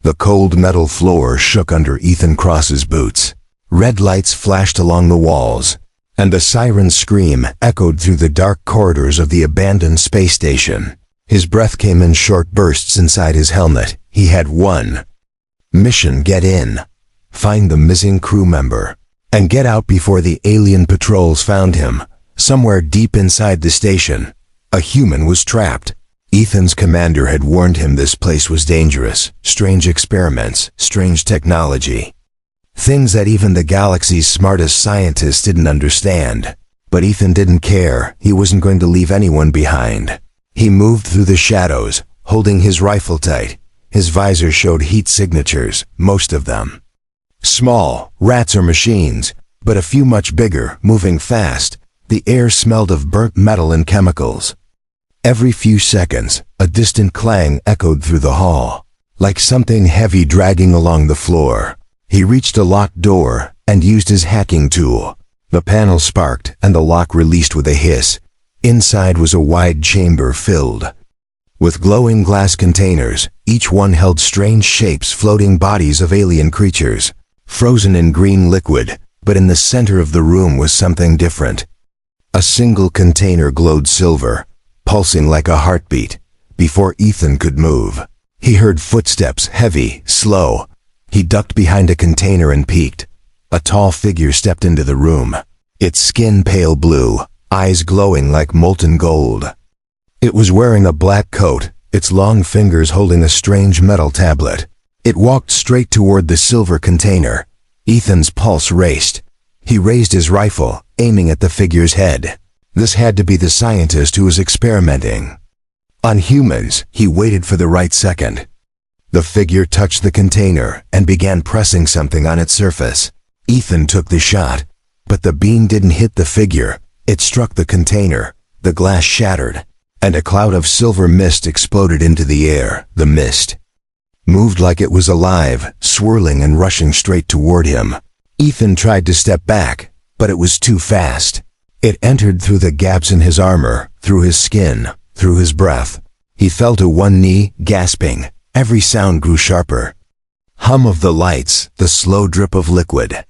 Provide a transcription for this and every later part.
The cold metal floor shook under Ethan Cross's boots. Red lights flashed along the walls, and the siren's scream echoed through the dark corridors of the abandoned space station. His breath came in short bursts inside his helmet. He had one mission: get in, find the missing crew member, and get out before the alien patrols found him. Somewhere deep inside the station, a human was trapped. Ethan's commander had warned him this place was dangerous. Strange experiments, strange technology. Things that even the galaxy's smartest scientists didn't understand. But Ethan didn't care. He wasn't going to leave anyone behind. He moved through the shadows, holding his rifle tight. His visor showed heat signatures, most of them small, rats or machines, but a few much bigger, moving fast. The air smelled of burnt metal and chemicals. Every few seconds, a distant clang echoed through the hall, like something heavy dragging along the floor. He reached a locked door and used his hacking tool. The panel sparked and the lock released with a hiss. Inside was a wide chamber filled with glowing glass containers. Each one held strange shapes, floating bodies of alien creatures, frozen in green liquid. But in the center of the room was something different. A single container glowed silver, pulsing like a heartbeat. Before Ethan could move, he heard footsteps, heavy, slow. He ducked behind a container and peeked. A tall figure stepped into the room, its skin pale blue, eyes glowing like molten gold. It was wearing a black coat, its long fingers holding a strange metal tablet. It walked straight toward the silver container. Ethan's pulse raced. He raised his rifle, aiming at the figure's head. This had to be the scientist who was experimenting on humans. He waited for the right second. The figure touched the container and began pressing something on its surface. Ethan took the shot, but the beam didn't hit the figure. It struck the container. The glass shattered, and a cloud of silver mist exploded into the air. The mist moved like it was alive, swirling and rushing straight toward him. Ethan tried to step back, but it was too fast. It entered through the gaps in his armor, through his skin, through his breath. He fell to one knee, gasping. Every sound grew sharper. Hum of the lights, the slow drip of liquid.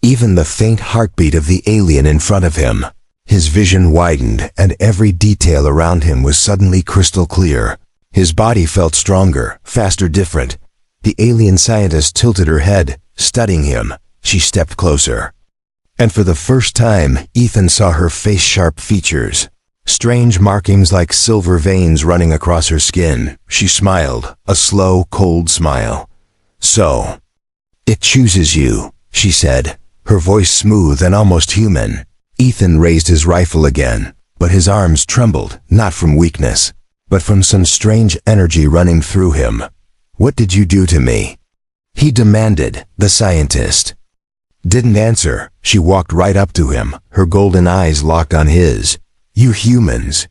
Even the faint heartbeat of the alien in front of him. His vision widened, and every detail around him was suddenly crystal clear. His body felt stronger, faster, different. The alien scientist tilted her head, studying him. She stepped closer. And for the first time, Ethan saw her face, sharp features, strange markings like silver veins running across her skin. She smiled, a slow, cold smile. "So, it chooses you," she said, her voice smooth and almost human. Ethan raised his rifle again, but his arms trembled, not from weakness, but from some strange energy running through him. "What did you do to me?" he demanded. The scientist didn't answer. She walked right up to him, her golden eyes locked on his. "You humans,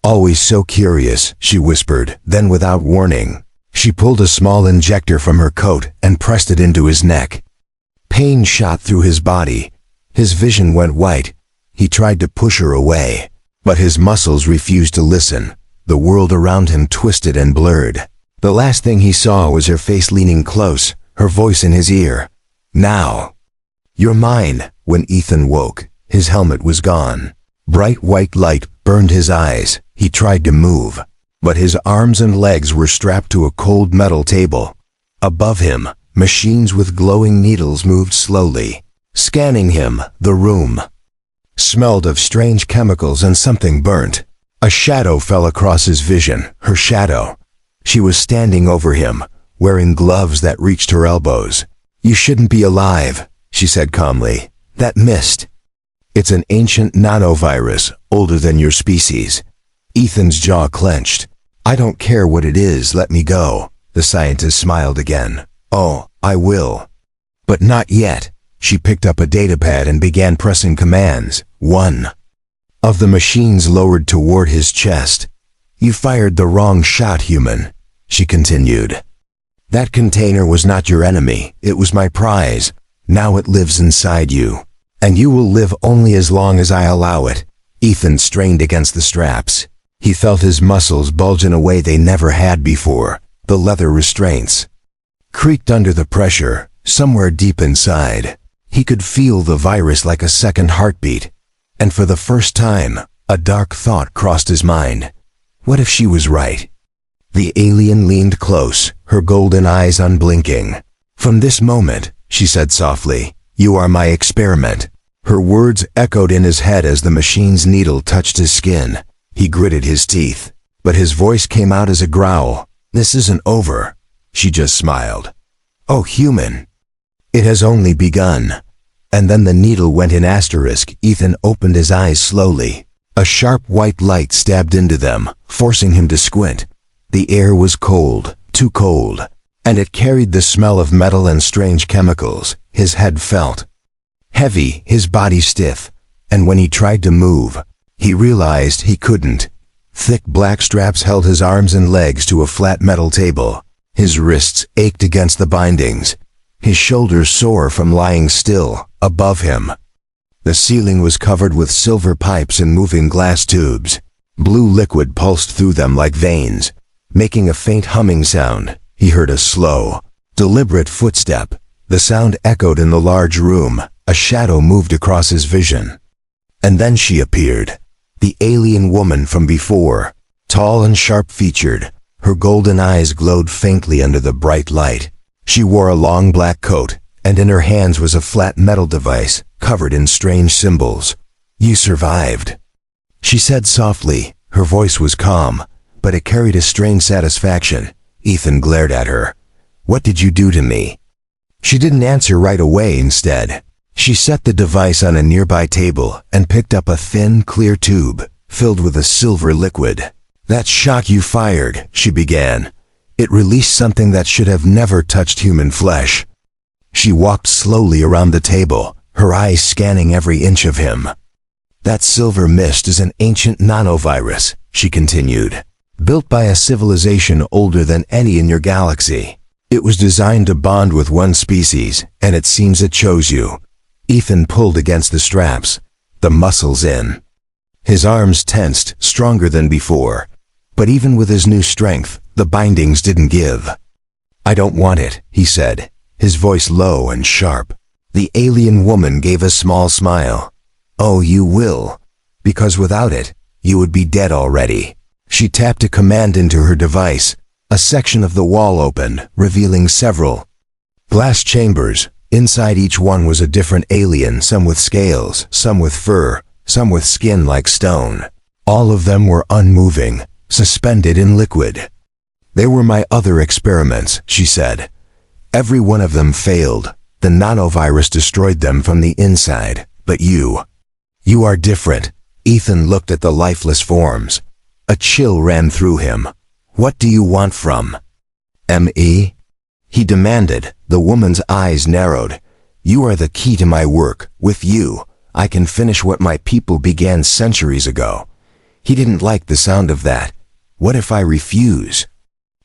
always so curious," she whispered. Then without warning, she pulled a small injector from her coat and pressed it into his neck. Pain shot through his body. His vision went white. He tried to push her away, but his muscles refused to listen. The world around him twisted and blurred. The last thing he saw was her face leaning close, her voice in his ear. "Now, you're mine." When Ethan woke, his helmet was gone. Bright white light burned his eyes. He tried to move, but his arms and legs were strapped to a cold metal table. Above him, machines with glowing needles moved slowly, scanning him. The room smelled of strange chemicals and something burnt. A shadow fell across his vision, her shadow. She was standing over him, wearing gloves that reached her elbows. "You shouldn't be alive," she said calmly. "That mist, it's an ancient nanovirus, older than your species." Ethan's jaw clenched. "I don't care what it is, let me go." The scientist smiled again. "Oh, I will. But not yet." She picked up a datapad and began pressing commands. One of the machines lowered toward his chest. "You fired the wrong shot, human," she continued. "That container was not your enemy, it was my prize. Now it lives inside you, and you will live only as long as I allow it." Ethan strained against the straps. He felt his muscles bulge in a way they never had before, the leather restraints creaked under the pressure, somewhere deep inside. He could feel the virus like a second heartbeat. And for the first time, a dark thought crossed his mind. What if she was right? The alien leaned close, her golden eyes unblinking. "From this moment," she said softly, "you are my experiment." Her words echoed in his head as the machine's needle touched his skin. He gritted his teeth, but his voice came out as a growl. "This isn't over." She just smiled. "Oh, human. It has only begun." And then the needle went in asterisk. Ethan opened his eyes slowly. A sharp white light stabbed into them, forcing him to squint. The air was cold, too cold, and it carried the smell of metal and strange chemicals. His head felt heavy, his body stiff, and when he tried to move, he realized he couldn't. Thick black straps held his arms and legs to a flat metal table. His wrists ached against the bindings. His shoulders sore from lying still. Above him, the ceiling was covered with silver pipes and moving glass tubes. Blue liquid pulsed through them like veins, making a faint humming sound. He heard a slow, deliberate footstep. The sound echoed in the large room. A shadow moved across his vision. And then she appeared. The alien woman from before, tall and sharp-featured. Her golden eyes glowed faintly under the bright light. She wore a long black coat, and in her hands was a flat metal device, covered in strange symbols. "You survived," she said softly. Her voice was calm, but it carried a strange satisfaction. Ethan glared at her. "What did you do to me?" She didn't answer right away. Instead, she set the device on a nearby table and picked up a thin, clear tube, filled with a silver liquid. "That shock you fired," she began. "It released something that should have never touched human flesh." She walked slowly around the table, her eyes scanning every inch of him. "That silver mist is an ancient nanovirus," she continued, "built by a civilization older than any in your galaxy. It was designed to bond with one species, and it seems it chose you." Ethan pulled against the straps, the muscles in. His arms tensed, stronger than before. But even with his new strength, the bindings didn't give. "I don't want it," he said, his voice low and sharp. The alien woman gave a small smile. "Oh, you will. Because without it, you would be dead already." She tapped a command into her device. A section of the wall opened, revealing several glass chambers. Inside each one was a different alien, some with scales, some with fur, some with skin like stone. All of them were unmoving, suspended in liquid. "They were my other experiments," she said. "Every one of them failed. The nanovirus destroyed them from the inside. But you are different." Ethan looked at the lifeless forms. A chill ran through him. "What do you want from me?" he demanded. The woman's eyes narrowed. "You are the key to my work. With you, I can finish what my people began centuries ago." He didn't like the sound of that. "What if I refuse?"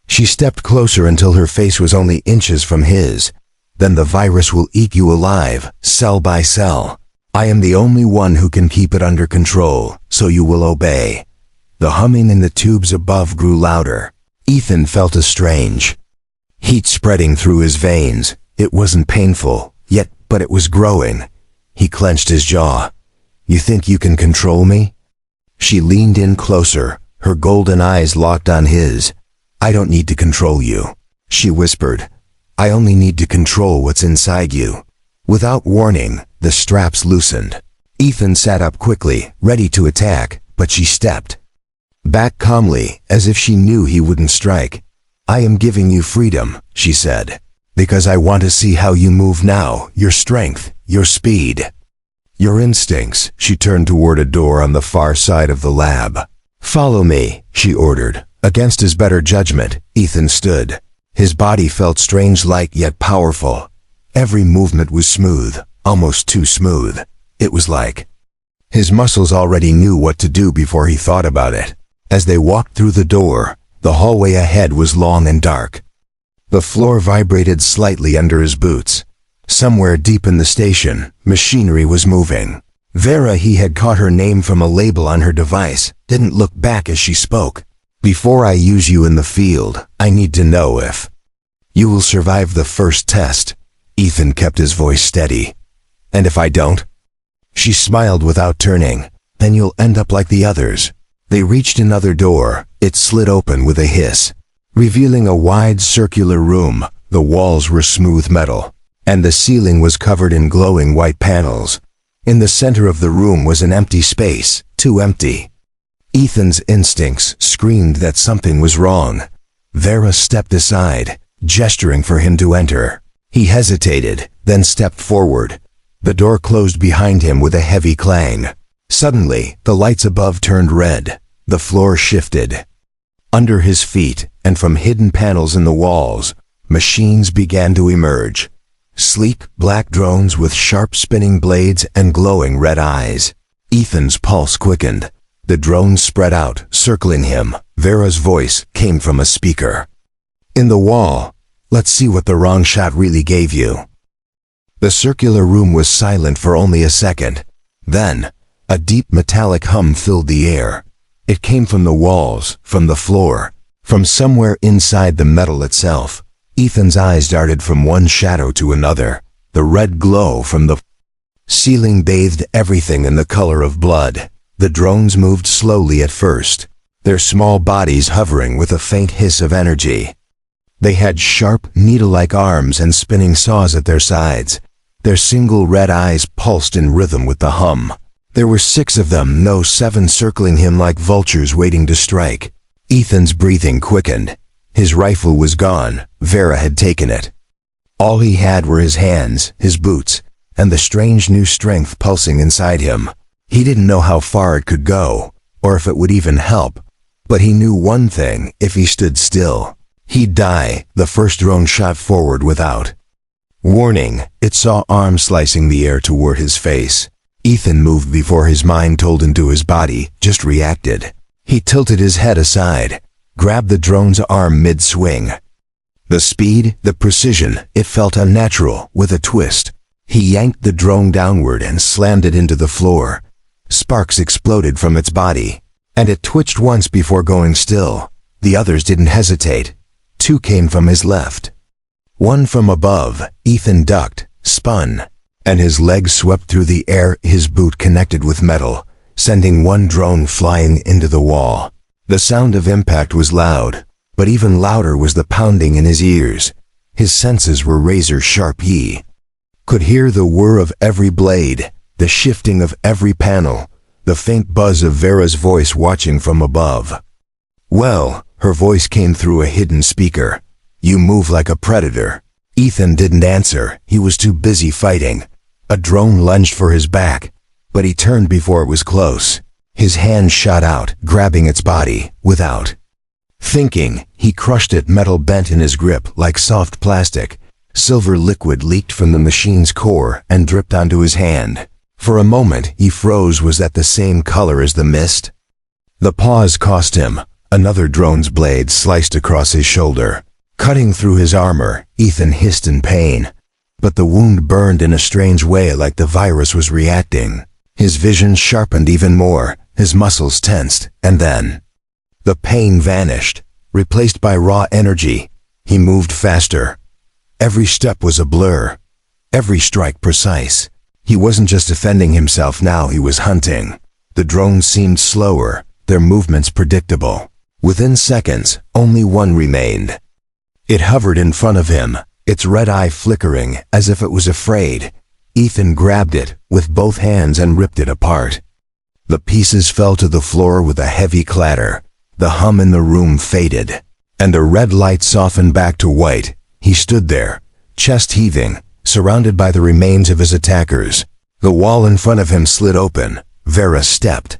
She stepped closer until her face was only inches from his. "Then the virus will eat you alive, cell by cell. I am the only one who can keep it under control, so you will obey." The humming in the tubes above grew louder. Ethan felt a strange heat spreading through his veins. It wasn't painful, yet, but it was growing. He clenched his jaw. "You think you can control me?" She leaned in closer, her golden eyes locked on his. "I don't need to control you," she whispered. "I only need to control what's inside you." Without warning, the straps loosened. Ethan sat up quickly, ready to attack, but she stepped back calmly, as if she knew he wouldn't strike. "I am giving you freedom," she said, "because I want to see how you move now, your strength, your speed, your instincts." She turned toward a door on the far side of the lab. "Follow me," she ordered. Against his better judgment, Ethan stood. His body felt strange, light yet powerful. Every movement was smooth, almost too smooth. It was like his muscles already knew what to do before he thought about it. As they walked through the door, the hallway ahead was long and dark. The floor vibrated slightly under his boots. Somewhere deep in the station, machinery was moving. Vera, he had caught her name from a label on her device, didn't look back as she spoke. "Before I use you in the field, I need to know if You will survive the first test. Ethan kept his voice steady. And if I don't? She smiled without turning. Then you'll end up like the others. They reached another door. It slid open with a hiss, revealing a wide circular room. The walls were smooth metal, and the ceiling was covered in glowing white panels. In the center of the room was an empty space, too empty. Ethan's instincts screamed that something was wrong. Vera stepped aside, gesturing for him to enter. He hesitated, then stepped forward. The door closed behind him with a heavy clang. Suddenly, the lights above turned red. The floor shifted. Under his feet, and from hidden panels in the walls, machines began to emerge. Sleek, black drones with sharp spinning blades and glowing red eyes. Ethan's pulse quickened. The drones spread out, circling him. Vera's voice came from a speaker. In the wall. Let's see what the wrong shot really gave you. The circular room was silent for only a second. Then, a deep metallic hum filled the air. It came from the walls, from the floor, from somewhere inside the metal itself. Ethan's eyes darted from one shadow to another. The red glow from the ceiling bathed everything in the color of blood. The drones moved slowly at first, their small bodies hovering with a faint hiss of energy. They had sharp, needle-like arms and spinning saws at their sides. Their single red eyes pulsed in rhythm with the hum. There were 6 of them, no 7, circling him like vultures waiting to strike. Ethan's breathing quickened. His rifle was gone. Vera had taken it. All he had were his hands, his boots, and the strange new strength pulsing inside him. He didn't know how far it could go, or if it would even help, but he knew one thing: if he stood still, he'd die. The first drone shot forward without warning. It saw arms slicing the air toward his face. Ethan moved before his mind told him to. His body just reacted. He tilted his head aside, grabbed the drone's arm mid-swing. The speed, the precision, it felt unnatural. With a twist, he yanked the drone downward and slammed it into the floor. Sparks exploded from its body, and it twitched once before going still. The others didn't hesitate. 2 came from his left. 1 from above. Ethan ducked, spun, and his legs swept through the air. His boot connected with metal, sending one drone flying into the wall. The sound of impact was loud, but even louder was the pounding in his ears. His senses were razor-sharp. He could hear the whir of every blade, the shifting of every panel, the faint buzz of Vera's voice watching from above. Well, her voice came through a hidden speaker. You move like a predator. Ethan didn't answer. He was too busy fighting. A drone lunged for his back, but he turned before it was close. His hand shot out, grabbing its body. Without thinking, he crushed it. Metal bent in his grip like soft plastic. Silver liquid leaked from the machine's core and dripped onto his hand. For a moment, he froze. Was that the same color as the mist? The pause cost him. Another drone's blade sliced across his shoulder, cutting through his armor. Ethan hissed in pain, but the wound burned in a strange way, like the virus was reacting. His vision sharpened even more, his muscles tensed, and then the pain vanished, replaced by raw energy. He moved faster. Every step was a blur, every strike precise. He wasn't just defending himself now, he was hunting. The drones seemed slower, their movements predictable. Within seconds, only one remained. It hovered in front of him, its red eye flickering as if it was afraid. Ethan grabbed it with both hands and ripped it apart. The pieces fell to the floor with a heavy clatter. The hum in the room faded, and the red light softened back to white. He stood there, chest heaving, surrounded by the remains of his attackers. The wall in front of him slid open. Vera stepped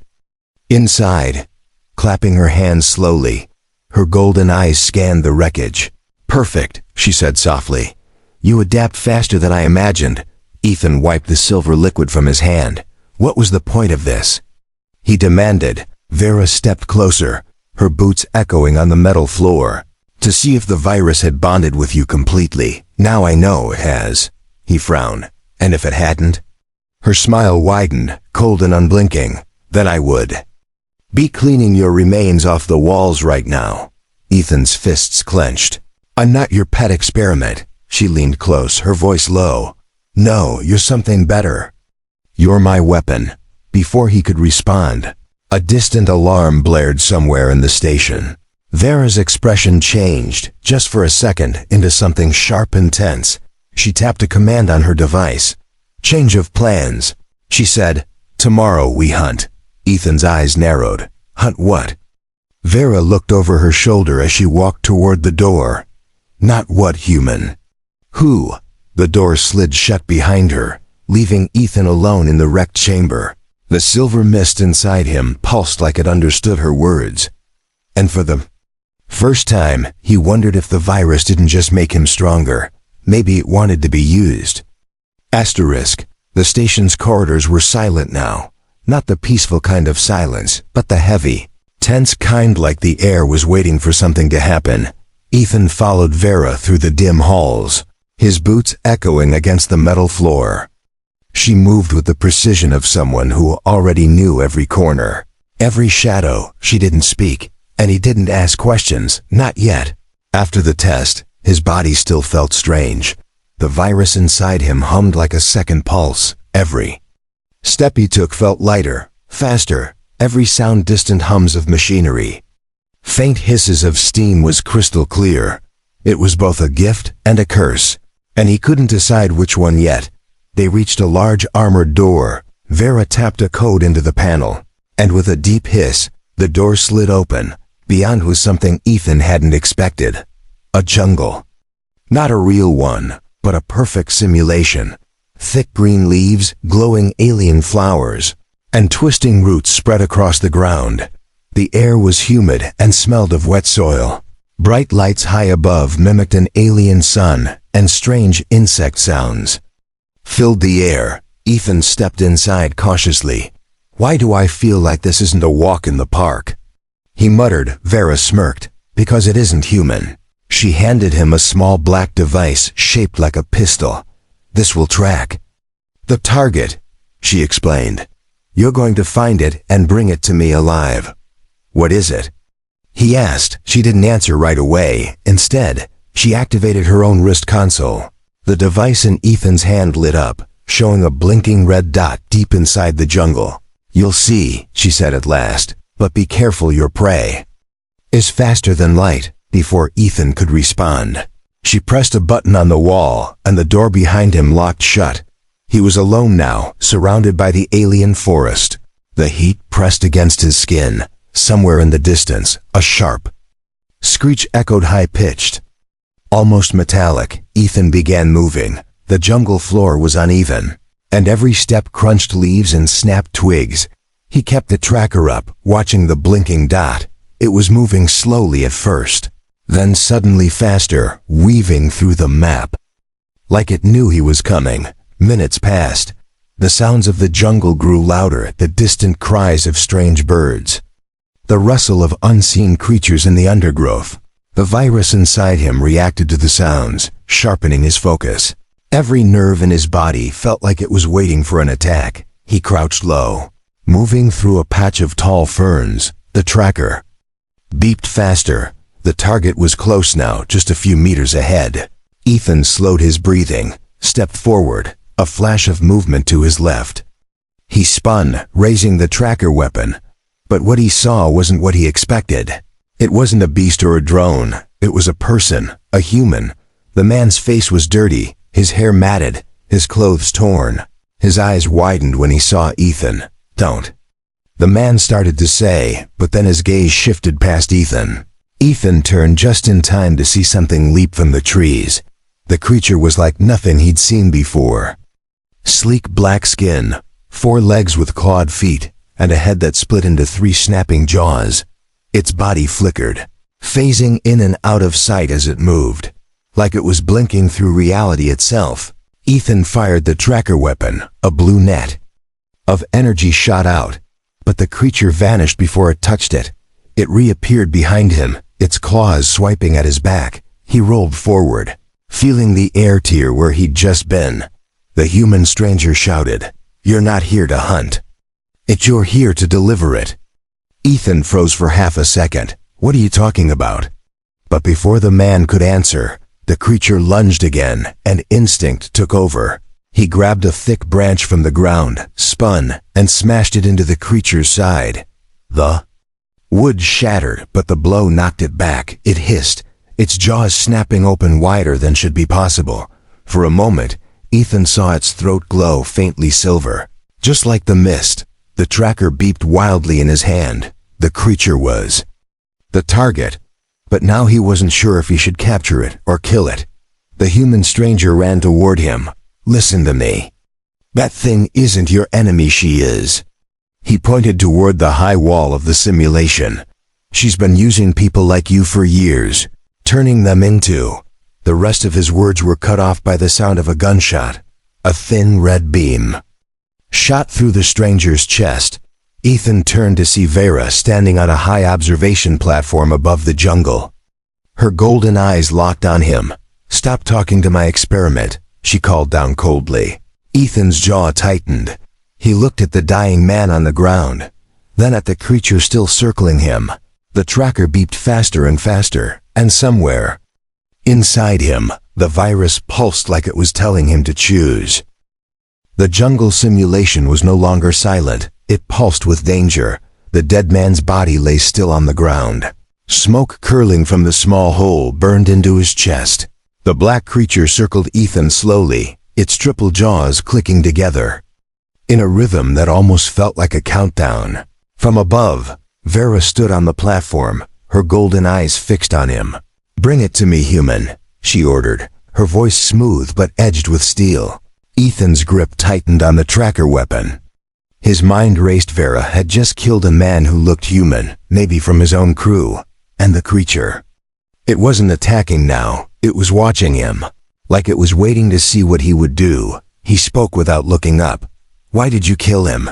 inside, clapping her hands slowly. Her golden eyes scanned the wreckage. Perfect, she said softly. You adapt faster than I imagined. Ethan wiped the silver liquid from his hand. What was the point of this? He demanded. Vera stepped closer, her boots echoing on the metal floor. To see if the virus had bonded with you completely. Now I know it has. He frowned. And if it hadn't? Her smile widened, cold and unblinking. Then I would be cleaning your remains off the walls right now. Ethan's fists clenched. I'm not your pet experiment. She leaned close, her voice low. No, you're something better. You're my weapon. Before he could respond, a distant alarm blared somewhere in the station. Vera's expression changed, just for a second, into something sharp and tense. She tapped a command on her device. Change of plans. She said, tomorrow we hunt. Ethan's eyes narrowed. Hunt what? Vera looked over her shoulder as she walked toward the door. Not what human. Who? The door slid shut behind her, leaving Ethan alone in the wrecked chamber. The silver mist inside him pulsed like it understood her words. And for the first time, he wondered if the virus didn't just make him stronger. Maybe it wanted to be used. Asterisk. The station's corridors were silent now. Not the peaceful kind of silence, but the heavy, tense kind, like the air was waiting for something to happen. Ethan followed Vera through the dim halls, his boots echoing against the metal floor. She moved with the precision of someone who already knew every corner, every shadow. She didn't speak, and he didn't ask questions, not yet. After the test, his body still felt strange. The virus inside him hummed like a second pulse. Every step he took felt lighter, faster, every sound distant hums of machinery. Faint hisses of steam was crystal clear. It was both a gift and a curse, and he couldn't decide which one yet. They reached a large armored door. Vera tapped a code into the panel, and with a deep hiss, the door slid open. Beyond was something Ethan hadn't expected. A jungle. Not a real one, but a perfect simulation. Thick green leaves, glowing alien flowers, and twisting roots spread across the ground. The air was humid and smelled of wet soil. Bright lights high above mimicked an alien sun, and strange insect sounds filled the air. Ethan stepped inside cautiously. Why do I feel like this isn't a walk in the park? He muttered. Vera smirked. Because it isn't human. She handed him a small black device shaped like a pistol. This will track the target, she explained. You're going to find it and bring it to me alive. What is it? He asked. She didn't answer right away. Instead, she activated her own wrist console. The device in Ethan's hand lit up, showing a blinking red dot deep inside the jungle. You'll see, she said at last, but be careful your prey is faster than light. Before Ethan could respond, she pressed a button on the wall, and the door behind him locked shut. He was alone now, surrounded by the alien forest. The heat pressed against his skin. Somewhere in the distance, a sharp screech echoed high-pitched, almost metallic. Ethan began moving. The jungle floor was uneven, and every step crunched leaves and snapped twigs. He kept the tracker up, watching the blinking dot. It was moving slowly at first, then suddenly faster, weaving through the map. Like it knew he was coming. Minutes passed. The sounds of the jungle grew louder, the distant cries of strange birds, the rustle of unseen creatures in the undergrowth. The virus inside him reacted to the sounds, sharpening his focus. Every nerve in his body felt like it was waiting for an attack. He crouched low, moving through a patch of tall ferns. The tracker beeped faster. The target was close now, just a few meters ahead. Ethan slowed his breathing, stepped forward, a flash of movement to his left. He spun, raising the tracker weapon. But what he saw wasn't what he expected. It wasn't a beast or a drone. It was a person, a human. The man's face was dirty, his hair matted, his clothes torn. His eyes widened when he saw Ethan. Don't. The man started to say, but then his gaze shifted past Ethan. Ethan turned just in time to see something leap from the trees. The creature was like nothing he'd seen before. Sleek black skin, 4 legs with clawed feet, and a head that split into 3 snapping jaws. Its body flickered, phasing in and out of sight as it moved, like it was blinking through reality itself. Ethan fired the tracker weapon. A blue net of energy shot out, but the creature vanished before it touched it. It reappeared behind him, its claws swiping at his back. He rolled forward, feeling the air tear where he'd just been. The human stranger shouted, "You're not here to hunt. You're here to deliver it." Ethan froze for half a second. What are you talking about? But before the man could answer, the creature lunged again, and instinct took over. He grabbed a thick branch from the ground, spun, and smashed it into the creature's side. The wood shattered, but the blow knocked it back. It hissed, its jaws snapping open wider than should be possible. For a moment, Ethan saw its throat glow faintly silver. Just like the mist, the tracker beeped wildly in his hand. The creature was the target, but now he wasn't sure if he should capture it or kill it. The human stranger ran toward him. "Listen to me. That thing isn't your enemy, she is." He pointed toward the high wall of the simulation. "She's been using people like you for years, turning them into—" The rest of his words were cut off by the sound of a gunshot. A thin red beam shot through the stranger's chest. Ethan turned to see Vera standing on a high observation platform above the jungle. Her golden eyes locked on him. "Stop talking to my experiment," she called down coldly. Ethan's jaw tightened. He looked at the dying man on the ground, then at the creature still circling him. The tracker beeped faster and faster, and somewhere inside him, the virus pulsed like it was telling him to choose. The jungle simulation was no longer silent. It pulsed with danger. The dead man's body lay still on the ground. Smoke curling from the small hole burned into his chest. The black creature circled Ethan slowly, its triple jaws clicking together in a rhythm that almost felt like a countdown. From above, Vera stood on the platform, her golden eyes fixed on him. "Bring it to me, human," she ordered, her voice smooth but edged with steel. Ethan's grip tightened on the tracker weapon. His mind raced. Vera had just killed a man who looked human, maybe from his own crew, and the creature. It wasn't attacking now, it was watching him, like it was waiting to see what he would do. He spoke without looking up. "Why did you kill him?"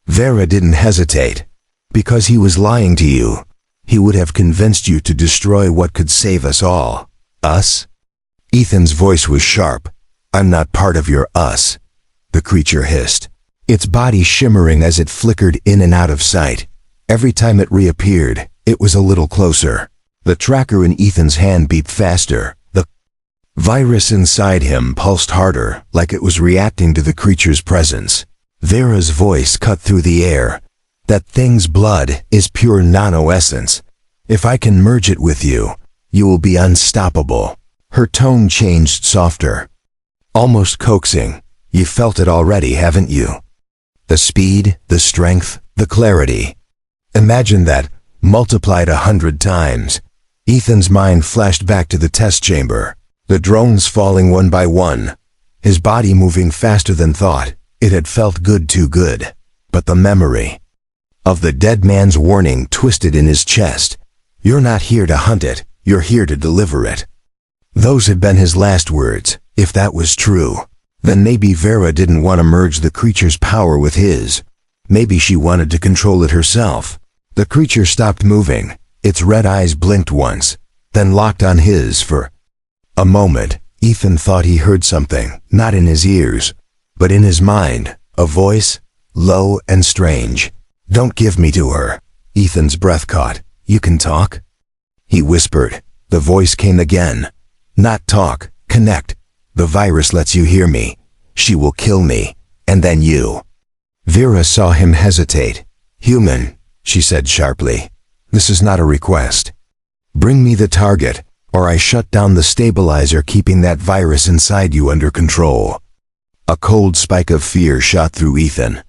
Vera didn't hesitate. "Because he was lying to you. He would have convinced you to destroy what could save us all." "Us?" Ethan's voice was sharp. "I'm not part of your us," the creature hissed, its body shimmering as it flickered in and out of sight. Every time it reappeared, it was a little closer. The tracker in Ethan's hand beeped faster. The virus inside him pulsed harder, like it was reacting to the creature's presence. Vera's voice cut through the air. "That thing's blood is pure nano-essence. If I can merge it with you, you will be unstoppable." Her tone changed softer, almost coaxing. "You felt it already, haven't you? The speed, the strength, the clarity. Imagine that, multiplied 100 times. Ethan's mind flashed back to the test chamber, the drones falling one by one, his body moving faster than thought. It had felt good, too good. But the memory of the dead man's warning twisted in his chest. "You're not here to hunt it, you're here to deliver it." Those had been his last words. If that was true, then maybe Vera didn't want to merge the creature's power with his. Maybe she wanted to control it herself. The creature stopped moving. Its red eyes blinked once, then locked on his for a moment. Ethan thought he heard something, not in his ears, but in his mind, a voice, low and strange. "Don't give me to her." Ethan's breath caught. "You can talk?" he whispered. The voice came again. "Not talk, connect. The virus lets you hear me. She will kill me, and then you." Vera saw him hesitate. "Human," she said sharply, "this is not a request. Bring me the target, or I shut down the stabilizer keeping that virus inside you under control." A cold spike of fear shot through Ethan.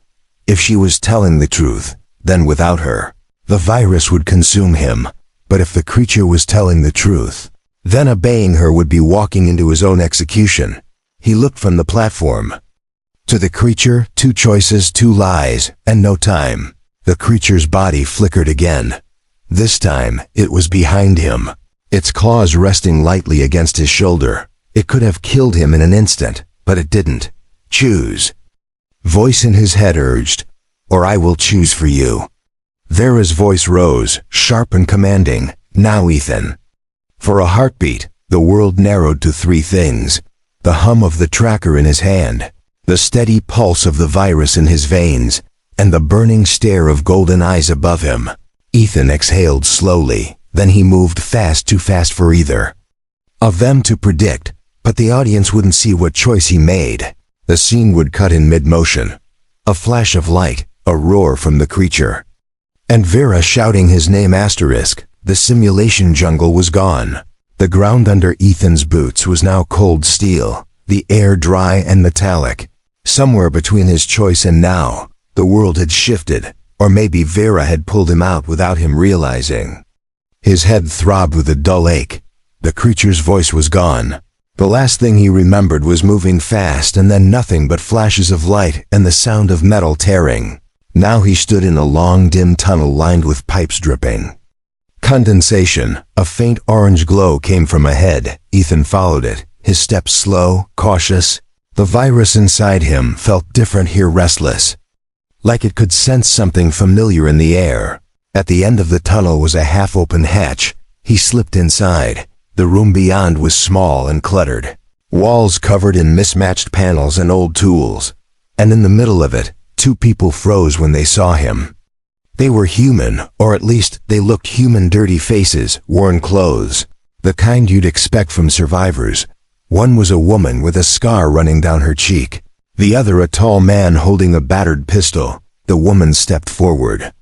If she was telling the truth, then without her, the virus would consume him. But if the creature was telling the truth, then obeying her would be walking into his own execution. He looked from the platform to the creature. 2 choices, 2 lies, and no time. The creature's body flickered again. This time, it was behind him, its claws resting lightly against his shoulder. It could have killed him in an instant, but it didn't. "Choose." Voice in his head urged, "Or I will choose for you." Vera's voice rose, sharp and commanding. "Now, Ethan." For a heartbeat, the world narrowed to 3 things. The hum of the tracker in his hand, the steady pulse of the virus in his veins, and the burning stare of golden eyes above him. Ethan exhaled slowly, Then he moved fast, too fast for either of them to predict, but the audience wouldn't see what choice he made. The scene would cut in mid-motion. A flash of light, a roar from the creature, and Vera shouting his name asterisk. The simulation jungle was gone. The ground under Ethan's boots was now cold steel, the air dry and metallic. Somewhere between his choice and now, the world had shifted, or maybe Vera had pulled him out without him realizing. His head throbbed with a dull ache. The creature's voice was gone. The last thing he remembered was moving fast and then nothing but flashes of light and the sound of metal tearing. Now he stood in a long, dim tunnel lined with pipes dripping condensation. A faint orange glow came from ahead. Ethan followed it, his steps slow, cautious. The virus inside him felt different here, restless, like it could sense something familiar in the air. At the end of the tunnel was a half-open hatch. He slipped inside. The room beyond was small and cluttered, walls covered in mismatched panels and old tools. And in the middle of it, two people froze when they saw him. They were human, or at least they looked human. Dirty faces, worn clothes, the kind you'd expect from survivors. One was a woman with a scar running down her cheek, the other a tall man holding a battered pistol. The woman stepped forward.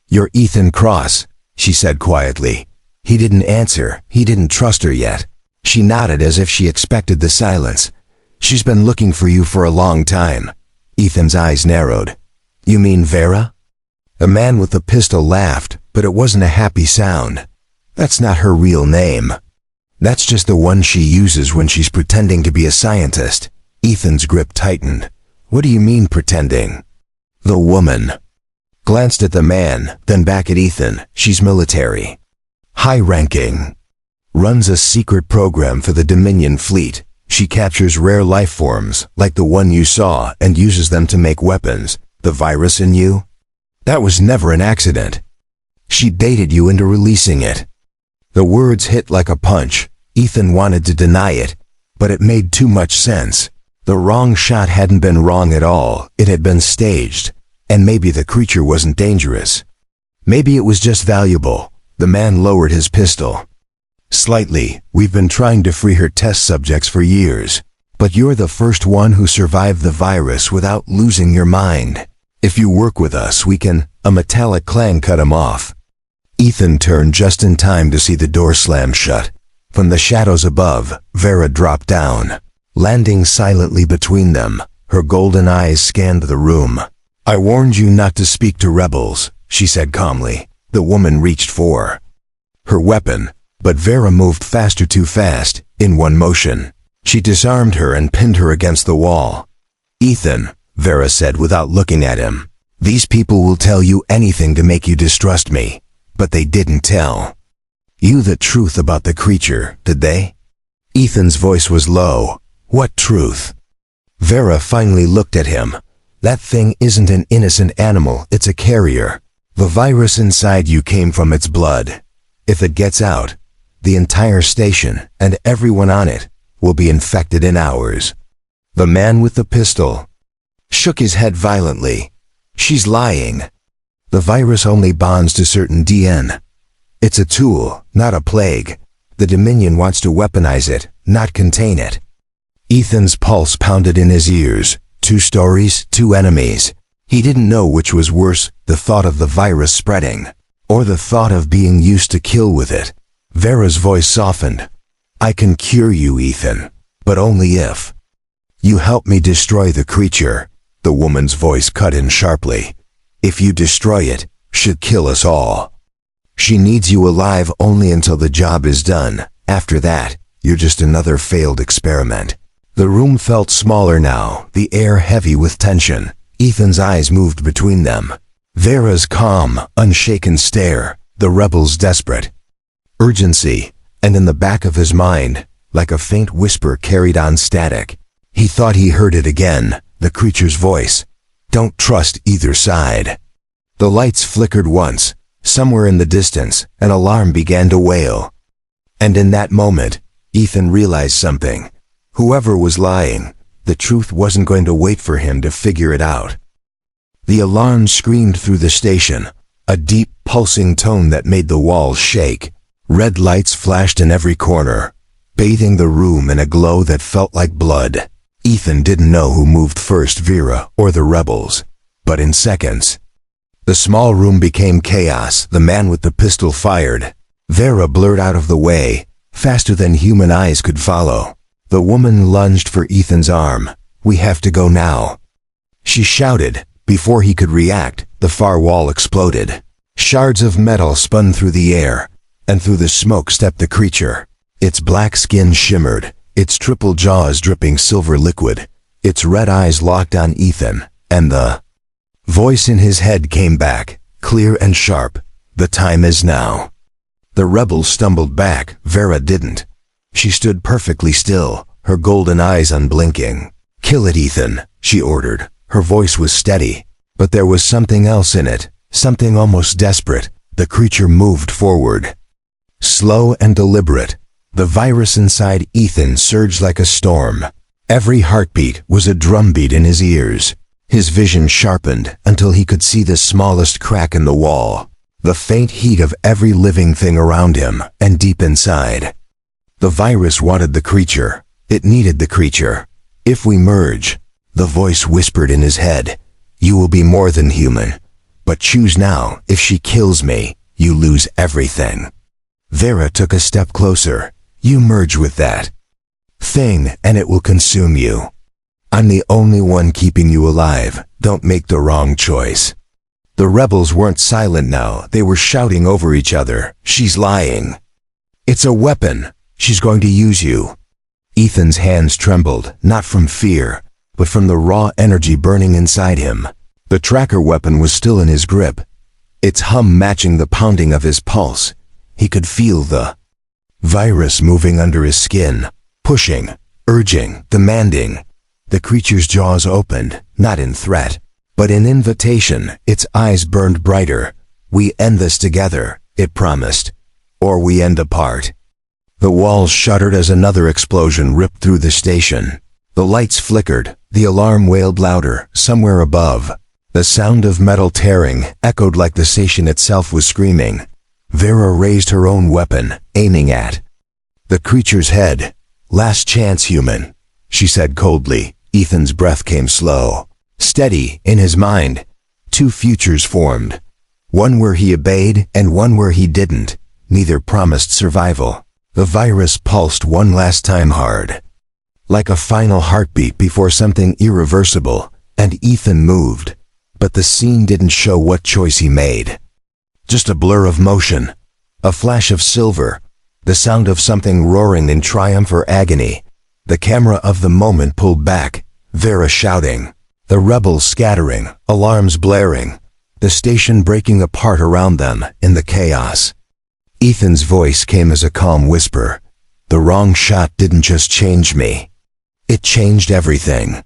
"You're Ethan Cross," she said quietly. He didn't answer. He didn't trust her yet. She nodded as if she expected the silence. "She's been looking for you for a long time." Ethan's eyes narrowed. "You mean Vera?" The man with the pistol laughed, but it wasn't a happy sound. "That's not her real name. That's just the one she uses when she's pretending to be a scientist." Ethan's grip tightened. "What do you mean, pretending?" The woman glanced at the man, then back at Ethan. "She's military. High-ranking. Runs a secret program for the Dominion fleet. She captures rare life forms, like the one you saw, and uses them to make weapons. The virus in you? That was never an accident. She baited you into releasing it." The words hit like a punch. Ethan wanted to deny it, but it made too much sense. The wrong shot hadn't been wrong at all. It had been staged. And maybe the creature wasn't dangerous. Maybe it was just valuable. The man lowered his pistol. "Slightly. We've been trying to free her test subjects for years. But you're the first one who survived the virus without losing your mind. If you work with us, we can—" A metallic clang cut him off. Ethan turned just in time to see the door slam shut. From the shadows above, Vera dropped down, landing silently between them. Her golden eyes scanned the room. "I warned you not to speak to rebels," she said calmly. The woman reached for her weapon, but Vera moved faster, too fast. In one motion, she disarmed her and pinned her against the wall. "Ethan," Vera said without looking at him, "these people will tell you anything to make you distrust me, but they didn't tell you the truth about the creature, did they?" Ethan's voice was low. "What truth?" Vera finally looked at him. "That thing isn't an innocent animal, it's a carrier. The virus inside you came from its blood. If it gets out, the entire station and everyone on it will be infected in hours." The man with the pistol shook his head violently. "She's lying. The virus only bonds to certain DNA. It's a tool, not a plague. The Dominion wants to weaponize it, not contain it." Ethan's pulse pounded in his ears. Two stories, two enemies. He didn't know which was worse, the thought of the virus spreading, or the thought of being used to kill with it. Vera's voice softened. "I can cure you, Ethan, but only if you help me destroy the creature." The woman's voice cut in sharply. "If you destroy it, she'll kill us all. She needs you alive only until the job is done. After that, you're just another failed experiment." The room felt smaller now, the air heavy with tension. Ethan's eyes moved between them. Vera's calm, unshaken stare, the rebel's desperate urgency, and in the back of his mind, like a faint whisper carried on static, he thought he heard it again, the creature's voice. "Don't trust either side." The lights flickered once. Somewhere in the distance, an alarm began to wail. And in that moment, Ethan realized something. Whoever was lying, the truth wasn't going to wait for him to figure it out. The alarm screamed through the station, a deep, pulsing tone that made the walls shake. Red lights flashed in every corner, bathing the room in a glow that felt like blood. Ethan didn't know who moved first, Vera or the rebels. But in seconds, the small room became chaos. The man with the pistol fired. Vera blurred out of the way, faster than human eyes could follow. The woman lunged for Ethan's arm. "We have to go now," she shouted. Before he could react, the far wall exploded. Shards of metal spun through the air, and through the smoke stepped the creature. Its black skin shimmered, its triple jaws dripping silver liquid, its red eyes locked on Ethan, and the voice in his head came back, clear and sharp. "The time is now." The rebels stumbled back. Vera didn't. She stood perfectly still, her golden eyes unblinking. "Kill it, Ethan," she ordered. Her voice was steady, but there was something else in it, something almost desperate. The creature moved forward, slow and deliberate. The virus inside Ethan surged like a storm. Every heartbeat was a drumbeat in his ears. His vision sharpened until he could see the smallest crack in the wall, the faint heat of every living thing around him, and deep inside, the virus wanted the creature. It needed the creature. "If we merge," the voice whispered in his head, "you will be more than human. But choose now. If she kills me, you lose everything." Vera took a step closer. "You merge with that thing, and it will consume you. I'm the only one keeping you alive. Don't make the wrong choice." The rebels weren't silent now. They were shouting over each other. "She's lying. It's a weapon. She's going to use you." Ethan's hands trembled, not from fear, but from the raw energy burning inside him. The tracker weapon was still in his grip, its hum matching the pounding of his pulse. He could feel the virus moving under his skin, pushing, urging, demanding. The creature's jaws opened, not in threat, but in invitation. Its eyes burned brighter. "We end this together," it promised, "or we end apart." The walls shuddered as another explosion ripped through the station. The lights flickered, the alarm wailed louder, somewhere above. The sound of metal tearing echoed like the station itself was screaming. Vera raised her own weapon, aiming at the creature's head. "Last chance, human," she said coldly. Ethan's breath came slow, steady in his mind. Two futures formed, one where he obeyed and one where he didn't. Neither promised survival. The virus pulsed one last time hard, like a final heartbeat before something irreversible, and Ethan moved. But the scene didn't show what choice he made. Just a blur of motion, a flash of silver, the sound of something roaring in triumph or agony. The camera of the moment pulled back, Vera shouting, the rebels scattering, alarms blaring, the station breaking apart around them in the chaos. Ethan's voice came as a calm whisper. "The wrong shot didn't just change me. It changed everything."